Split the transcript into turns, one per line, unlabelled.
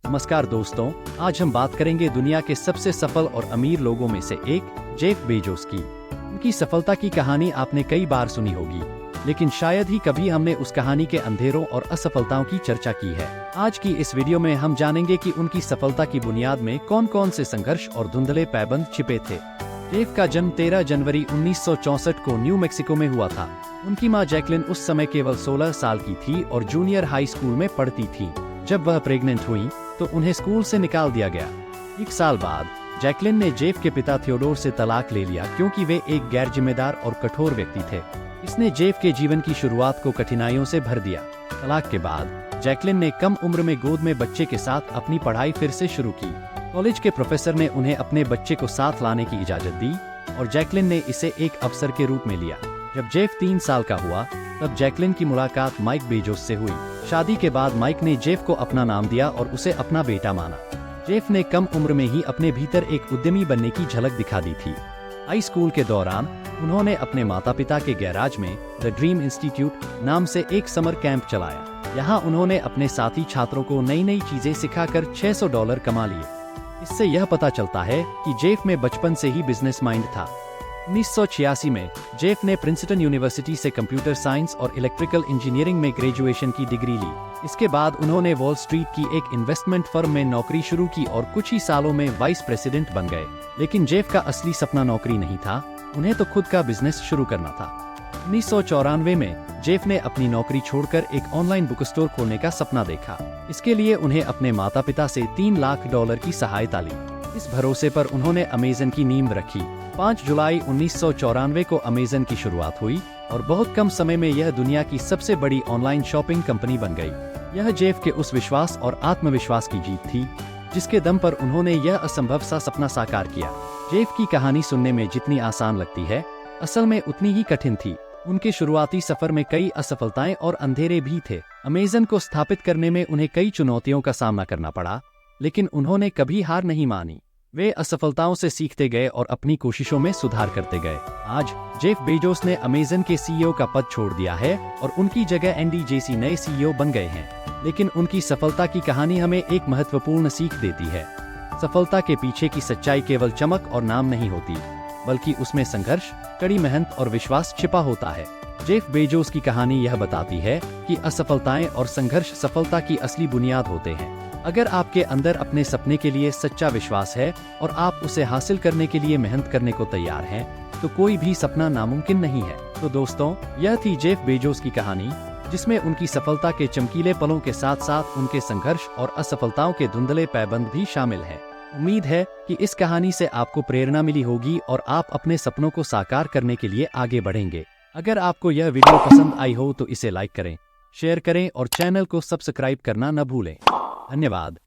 नमस्कार दोस्तों, आज हम बात करेंगे दुनिया के सबसे सफल और अमीर लोगों में से एक जेफ बेजोस की। उनकी सफलता की कहानी आपने कई बार सुनी होगी, लेकिन शायद ही कभी हमने उस कहानी के अंधेरों और असफलताओं की चर्चा की है। आज की इस वीडियो में हम जानेंगे कि उनकी सफलता की बुनियाद में कौन कौन से संघर्ष और धुंधले पैबंद छिपे थे। जेफ का जन्म 13 जनवरी 1964 को न्यू मैक्सिको में हुआ था। उनकी मां जैकलिन उस समय केवल 16 साल की थी और जूनियर हाई स्कूल में पढ़ती थी। जब वह प्रेग्नेंट हुई तो उन्हें स्कूल से निकाल दिया गया। एक साल बाद जैकलिन ने जेफ के पिता थियोडोर से तलाक ले लिया क्योंकि वे एक गैर जिम्मेदार और कठोर व्यक्ति थे। इसने जेफ के जीवन की शुरुआत को कठिनाइयों से भर दिया। तलाक के बाद जैकलिन ने कम उम्र में गोद में बच्चे के साथ अपनी पढ़ाई फिर से शुरू की। कॉलेज के प्रोफेसर ने उन्हें अपने बच्चे को साथ लाने की इजाजत दी और जैकलिन ने इसे एक अवसर के रूप में लिया। जब जेफ 3 साल का हुआ तब जैकलिन की मुलाकात माइक बेजोस से हुई। शादी के बाद माइक ने जेफ को अपना नाम दिया और उसे अपना बेटा माना। जेफ ने कम उम्र में ही अपने भीतर एक उद्यमी बनने की झलक दिखा दी थी। हाई स्कूल के दौरान उन्होंने अपने माता पिता के गैराज में द ड्रीम इंस्टीट्यूट नाम से एक समर कैंप चलाया। यहाँ उन्होंने अपने साथी छात्रों को नई नई चीजें सिखाकर $600 कमा लिए। इससे यह पता चलता है कि जेफ में बचपन से ही बिजनेस माइंड था। 1986 में जेफ ने प्रिंसटन यूनिवर्सिटी से कंप्यूटर साइंस और इलेक्ट्रिकल इंजीनियरिंग में ग्रेजुएशन की डिग्री ली। इसके बाद उन्होंने वॉल स्ट्रीट की एक इन्वेस्टमेंट फर्म में नौकरी शुरू की और कुछ ही सालों में वाइस प्रेसिडेंट बन गए। लेकिन जेफ का असली सपना नौकरी नहीं था, उन्हें तो खुद का बिजनेस शुरू करना था। 1994 में जेफ ने अपनी नौकरी छोड़कर एक ऑनलाइन बुक स्टोर खोलने का सपना देखा। इसके लिए उन्हें अपने माता पिता से $3 लाख की सहायता ली। इस भरोसे पर उन्होंने अमेज़न की नींव रखी। 5 जुलाई 1994 को अमेज़न की शुरुआत हुई और बहुत कम समय में यह दुनिया की सबसे बड़ी ऑनलाइन शॉपिंग कंपनी बन गई। यह जेफ के उस विश्वास और आत्मविश्वास की जीत थी जिसके दम पर उन्होंने यह असंभव सा सपना साकार किया। जेफ की कहानी सुनने में जितनी आसान लगती है, असल में उतनी ही कठिन थी। उनके शुरुआती सफर में कई असफलताएं और अंधेरे भी थे। अमेज़न को स्थापित करने में उन्हें कई चुनौतियों का सामना करना पड़ा, लेकिन उन्होंने कभी हार नहीं मानी। वे असफलताओं से सीखते गए और अपनी कोशिशों में सुधार करते गए। आज जेफ बेजोस ने अमेज़न के सीईओ का पद छोड़ दिया है और उनकी जगह एंडी जेसी नए सीईओ बन गए हैं। लेकिन उनकी सफलता की कहानी हमें एक महत्वपूर्ण सीख देती है। सफलता के पीछे की सच्चाई केवल चमक और नाम नहीं होती, बल्कि उसमें संघर्ष, कड़ी मेहनत और विश्वास छिपा होता है। जेफ बेजोस की कहानी यह बताती है कि असफलताएं और संघर्ष सफलता की असली बुनियाद होते हैं। अगर आपके अंदर अपने सपने के लिए सच्चा विश्वास है और आप उसे हासिल करने के लिए मेहनत करने को तैयार हैं, तो कोई भी सपना नामुमकिन नहीं है। तो दोस्तों, यह थी जेफ बेजोस की कहानी, जिसमें उनकी सफलता के चमकीले पलों के साथ साथ उनके संघर्ष और असफलताओं के धुंधले पैबंद भी शामिल हैं। उम्मीद है कि इस कहानी से आपको प्रेरणा मिली होगी और आप अपने सपनों को साकार करने के लिए आगे बढ़ेंगे। अगर आपको यह वीडियो पसंद आई हो तो इसे लाइक करें, शेयर करें और चैनल को सब्सक्राइब करना न भूलें। धन्यवाद।